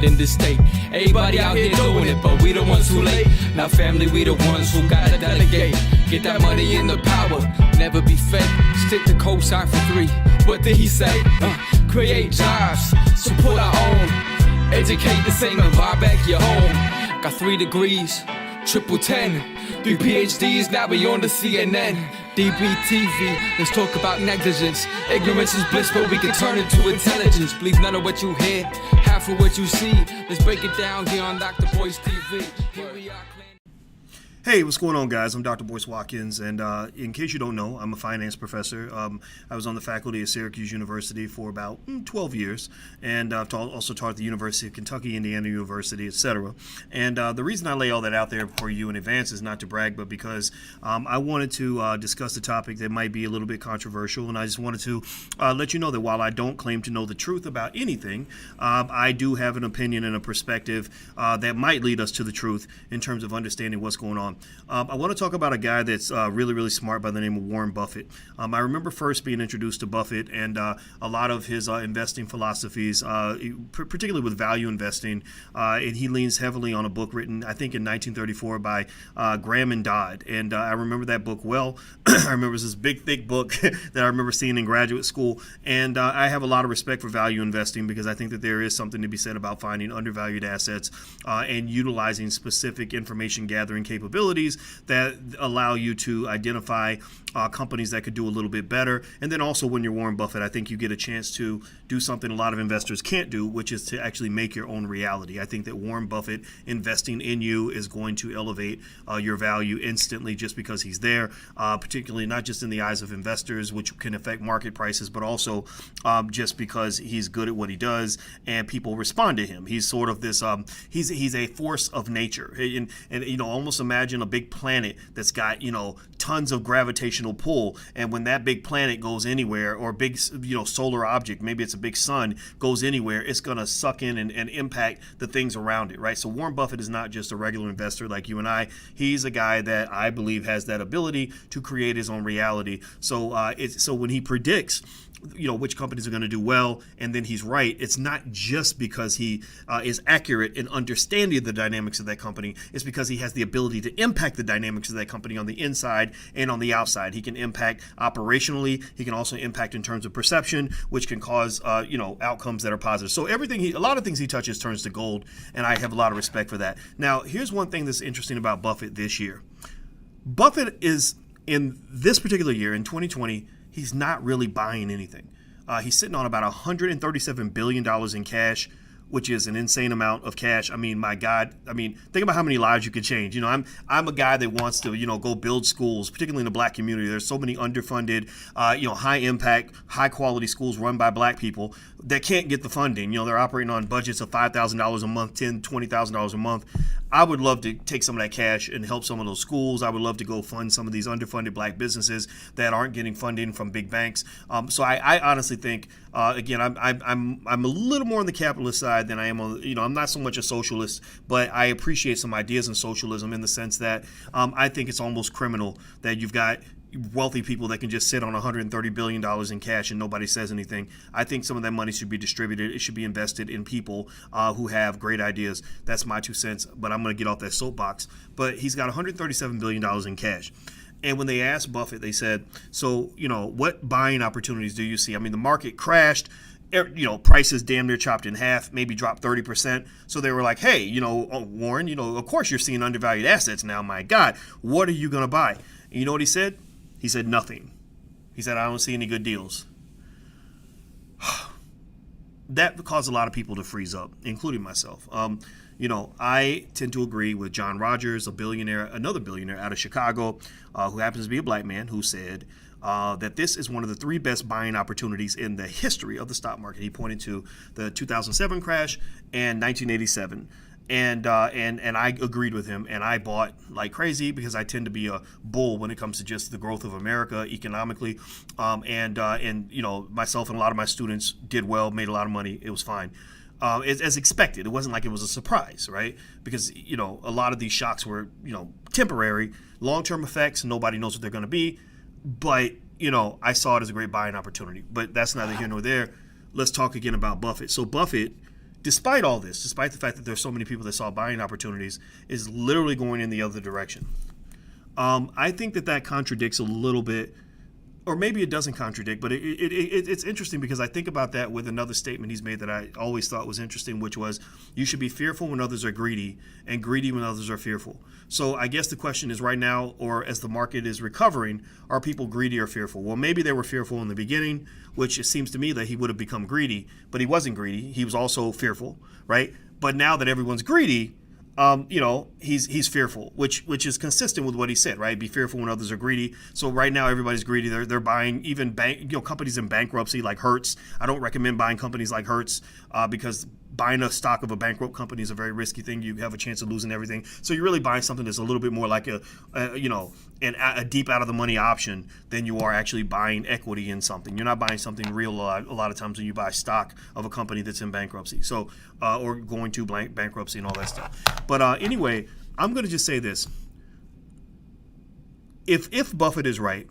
in this state. Everybody out here doing it, but we the ones who late. Now family, we the ones who gotta delegate. Get that money in the power, never be fake. Stick to cosign for 3. What did he say? Create jobs, support our own. Educate the same and buy back your home. Got 3 degrees, triple 10. 3 PhDs, now we on the CNN. DBTV, let's talk about negligence. Ignorance is bliss, but we can turn it to intelligence. Believe none of what you hear, half of what you see. Let's break it down here on Dr. Boyce TV. Here we are. Hey, what's going on, guys? I'm Dr. Boyce Watkins, and in case you don't know, I'm a finance professor. I was on the faculty at Syracuse University for about 12 years, and I've also taught at the University of Kentucky, Indiana University, etc. And the reason I lay all that out there for you in advance is not to brag, but because I wanted to discuss a topic that might be a little bit controversial, and I just wanted to let you know that while I don't claim to know the truth about anything, I do have an opinion and a perspective that might lead us to the truth in terms of understanding what's going on. I want to talk about a guy that's really, really smart by the name of Warren Buffett. I remember first being introduced to Buffett and a lot of his investing philosophies, particularly with value investing. And he leans heavily on a book written, I think, in 1934 by Graham and Dodd. And I remember that book well. I remember it was this big, thick book that I remember seeing in graduate school. And I have a lot of respect for value investing because I think that there is something to be said about finding undervalued assets and utilizing specific information gathering capabilities that allow you to identify companies that could do a little bit better. And then also when you're Warren Buffett, I think you get a chance to do something a lot of investors can't do, which is to actually make your own reality. I think that Warren Buffett investing in you is going to elevate your value instantly just because he's there, particularly not just in the eyes of investors, which can affect market prices, but also just because he's good at what he does and people respond to him. He's sort of this, he's a force of nature. And you know, almost imagine a big planet that's got, you know, tons of gravitational pull, and when that big planet goes anywhere, or big, you know, solar object, maybe it's a big sun, goes anywhere, it's going to suck in and impact the things around it, right? So Warren Buffett is not just a regular investor like you and I. He's a guy that I believe has that ability to create his own reality. So so when he predicts, you know, which companies are going to do well, and then he's right, it's not just because he is accurate in understanding the dynamics of that company. It's because he has the ability to impact the dynamics of that company on the inside and on the outside. He can impact operationally. He can also impact in terms of perception, which can cause you know, outcomes that are positive. So a lot of things he touches turns to gold, and I have a lot of respect for that. Now, here's one thing that's interesting about Buffett this year. Buffett is, in this particular year, in 2020, he's not really buying anything. He's sitting on about $137 billion in cash, which is an insane amount of cash. I mean, my God, I mean, think about how many lives you could change. You know, I'm a guy that wants to, you know, go build schools, particularly in the black community. There's so many underfunded, you know, high impact, high quality schools run by black people that can't get the funding. You know, they're operating on budgets of $5,000 a month, $10,000, $20,000 a month. I would love to take some of that cash and help some of those schools. I would love to go fund some of these underfunded black businesses that aren't getting funding from big banks. So I honestly think, again, I'm a little more on the capitalist side than I am on, you know, I'm not so much a socialist, but I appreciate some ideas in socialism in the sense that I think it's almost criminal that you've got wealthy people that can just sit on $130 billion in cash and nobody says anything. I think some of that money should be distributed. It should be invested in people who have great ideas. That's my 2 cents, but I'm going to get off that soapbox. But he's got $137 billion in cash. And when they asked Buffett, they said, so, you know, what buying opportunities do you see? I mean, the market crashed. You know, prices damn near chopped in half, maybe dropped 30%. So they were like, hey, you know, Warren, you know, of course you're seeing undervalued assets now. My God, what are you going to buy? And you know what he said? He said nothing. He said, I don't see any good deals. That caused a lot of people to freeze up, including myself. You know, I tend to agree with John Rogers, a billionaire, another billionaire out of Chicago, who happens to be a black man, who said that this is one of the 3 best buying opportunities in the history of the stock market. He pointed to the 2007 crash and 1987. And I agreed with him, and I bought like crazy because I tend to be a bull when it comes to just the growth of America economically. And you know, myself and a lot of my students did well, made a lot of money. It was fine. As expected. It wasn't like it was a surprise, right? Because, you know, a lot of these shocks were, you know, temporary, long-term effects. Nobody knows what they're going to be. But, you know, I saw it as a great buying opportunity. But that's neither here nor there. Let's talk again about Buffett. So Buffett despite all this, despite the fact that there's so many people that saw buying opportunities, is literally going in the other direction. I think that contradicts a little bit, or maybe it doesn't contradict, but it's interesting because I think about that with another statement he's made that I always thought was interesting, which was you should be fearful when others are greedy and greedy when others are fearful. So I guess the question is right now, or as the market is recovering, are people greedy or fearful? Well, maybe they were fearful in the beginning, which it seems to me that he would have become greedy, but he wasn't greedy. He was also fearful, right? But now that everyone's greedy, he's fearful, which is consistent with what he said, right? Be fearful when others are greedy. So right now everybody's greedy. They're buying even companies in bankruptcy like Hertz. I don't recommend buying companies like Hertz because buying a stock of a bankrupt company is a very risky thing. You have a chance of losing everything. So you're really buying something that's a little bit more like a deep out of the money option than you are actually buying equity in something. You're not buying something real a lot of times when you buy stock of a company that's in bankruptcy. So or going to bankruptcy and all that stuff. But anyway, I'm going to just say this. If Buffett is right,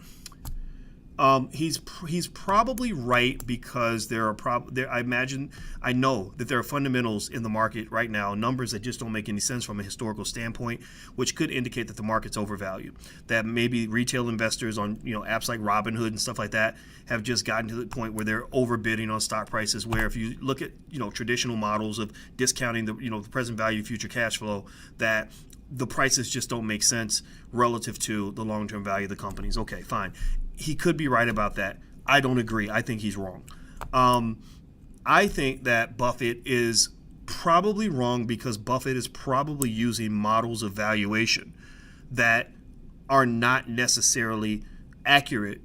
he's probably right because I know that there are fundamentals in the market right now, numbers that just don't make any sense from a historical standpoint, which could indicate that the market's overvalued. That maybe retail investors on apps like Robinhood and stuff like that have just gotten to the point where they're overbidding on stock prices. Where if you look at traditional models of discounting the present value future cash flow, that the prices just don't make sense relative to the long-term value of the companies. Okay, fine. He could be right about that. I don't agree. I think he's wrong. I think that Buffett is probably wrong because Buffett is probably using models of valuation that are not necessarily accurate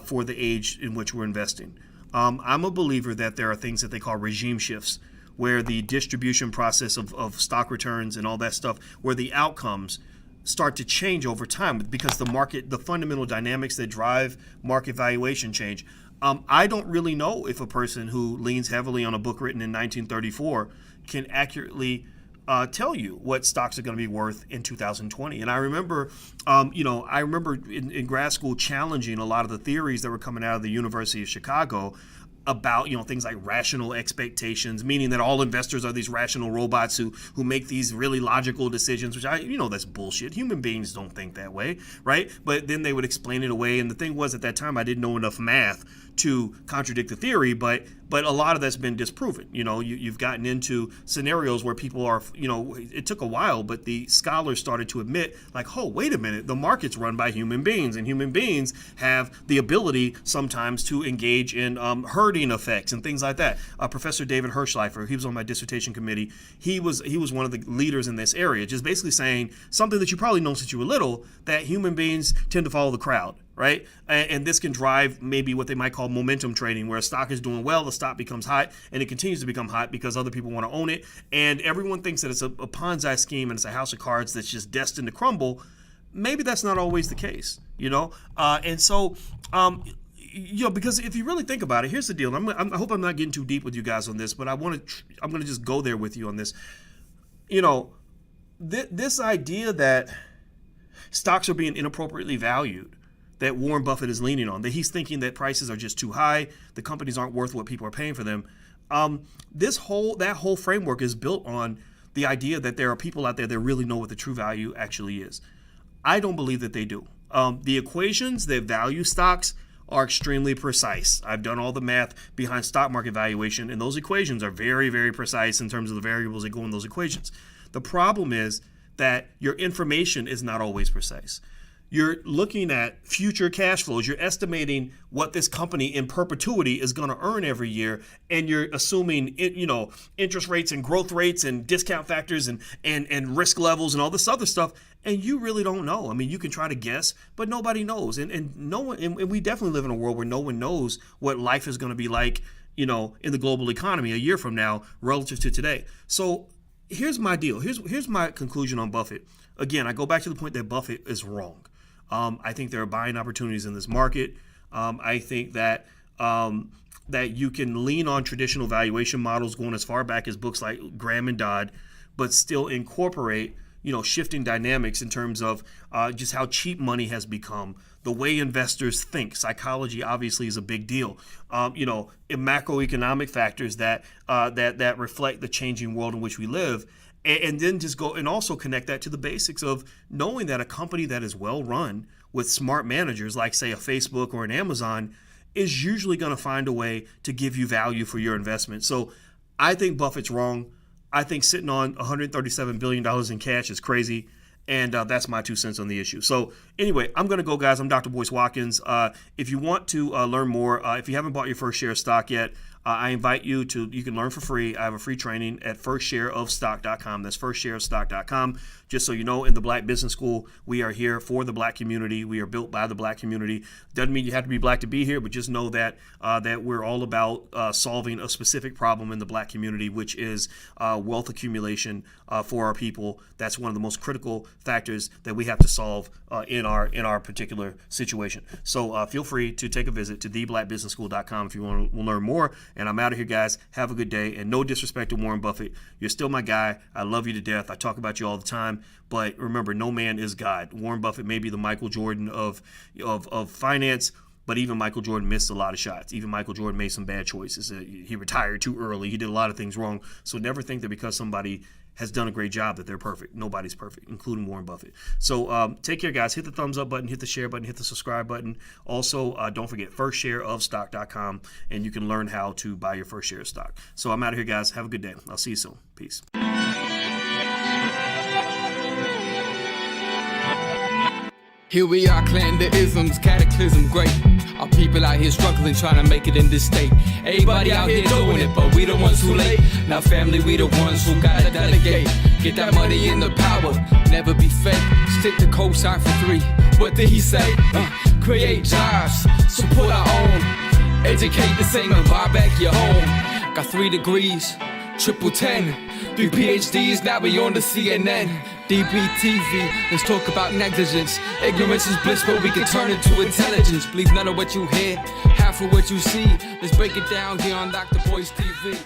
for the age in which we're investing. I'm a believer that there are things that they call regime shifts, where the distribution process of stock returns and all that stuff, where the outcomes start to change over time because the fundamental dynamics that drive market valuation change. I don't really know if a person who leans heavily on a book written in 1934 can accurately tell you what stocks are going to be worth in 2020. And I remember, in grad school challenging a lot of the theories that were coming out of the University of Chicago about things like rational expectations, meaning that all investors are these rational robots who make these really logical decisions, which that's bullshit. Human beings don't think that way, right? But then they would explain it away. And the thing was, at that time, I didn't know enough math to contradict the theory, but a lot of that's been disproven. You've gotten into scenarios where people are, it took a while, but the scholars started to admit, like, oh, wait a minute, the market's run by human beings, and human beings have the ability sometimes to engage in herding effects and things like that. Professor David Hirschleifer, he was on my dissertation committee. He was one of the leaders in this area, just basically saying something that you probably know since you were little, that human beings tend to follow the crowd. Right? And this can drive maybe what they might call momentum trading, where a stock is doing well, the stock becomes hot, and it continues to become hot because other people want to own it. And everyone thinks that it's a Ponzi scheme and it's a house of cards that's just destined to crumble. Maybe that's not always the case, And so, because if you really think about it, here's the deal. I hope I'm not getting too deep with you guys on this, but I'm going to just go there with you on this. This idea that stocks are being inappropriately valued, that Warren Buffett is leaning on, that he's thinking that prices are just too high, the companies aren't worth what people are paying for them. That whole framework is built on the idea that there are people out there that really know what the true value actually is. I don't believe that they do. The equations that value stocks are extremely precise. I've done all the math behind stock market valuation, and those equations are very, very precise in terms of the variables that go in those equations. The problem is that your information is not always precise. You're looking at future cash flows. You're estimating what this company in perpetuity is going to earn every year, and you're assuming interest rates and growth rates and discount factors and risk levels and all this other stuff. And you really don't know. I mean, you can try to guess, but nobody knows. And no one. And we definitely live in a world where no one knows what life is going to be like, in the global economy a year from now relative to today. So here's my deal. Here's my conclusion on Buffett. Again, I go back to the point that Buffett is wrong. I think there are buying opportunities in this market. I think that you can lean on traditional valuation models going as far back as books like Graham and Dodd, but still incorporate shifting dynamics in terms of just how cheap money has become, the way investors think. Psychology obviously is a big deal. In macroeconomic factors that reflect the changing world in which we live. And then just go and also connect that to the basics of knowing that a company that is well run with smart managers, like say a Facebook or an Amazon, is usually going to find a way to give you value for your investment. So I think Buffett's wrong. I think sitting on $137 billion in cash is crazy. And that's my 2 cents on the issue. So anyway, I'm going to go, guys. I'm Dr. Boyce Watkins. If you want to learn more, if you haven't bought your first share of stock yet, I invite you can learn for free. I have a free training at firstshareofstock.com. That's firstshareofstock.com. Just so you know, in the Black Business School, we are here for the Black community. We are built by the Black community. Doesn't mean you have to be Black to be here, but just know that that we're all about solving a specific problem in the Black community, which is wealth accumulation for our people. That's one of the most critical factors that we have to solve in our particular situation. So feel free to take a visit to theblackbusinessschool.com if you want to learn more. And I'm out of here, guys. Have a good day. And no disrespect to Warren Buffett. You're still my guy. I love you to death. I talk about you all the time. But remember, no man is God. Warren Buffett may be the Michael Jordan of finance, but even Michael Jordan missed a lot of shots. Even Michael Jordan made some bad choices. He retired too early. He did a lot of things wrong. So never think that because somebody has done a great job that they're perfect. Nobody's perfect, including Warren Buffett. So take care, guys. Hit the thumbs up button, hit the share button, hit the subscribe button. Also, don't forget firstshareofstock.com, and you can learn how to buy your first share of stock. So I'm out of here, guys. Have a good day. I'll see you soon. Peace. Here we are, clan the isms, cataclysm great. Our people out here struggling, trying to make it in this state. Everybody out here doing it, but we the ones who late. Now family, we the ones who gotta delegate. Get that money in the power, never be fake. Stick to cosign for 3. What did he say? Create jobs, support our own. Educate the same and buy back your home. Got 3 degrees, triple 10. 3 PhDs, now we on the CNN. DBTV, let's talk about negligence. Ignorance is bliss, but we can turn it to intelligence. Believe none of what you hear, half of what you see. Let's break it down here on Dr. Boyce TV.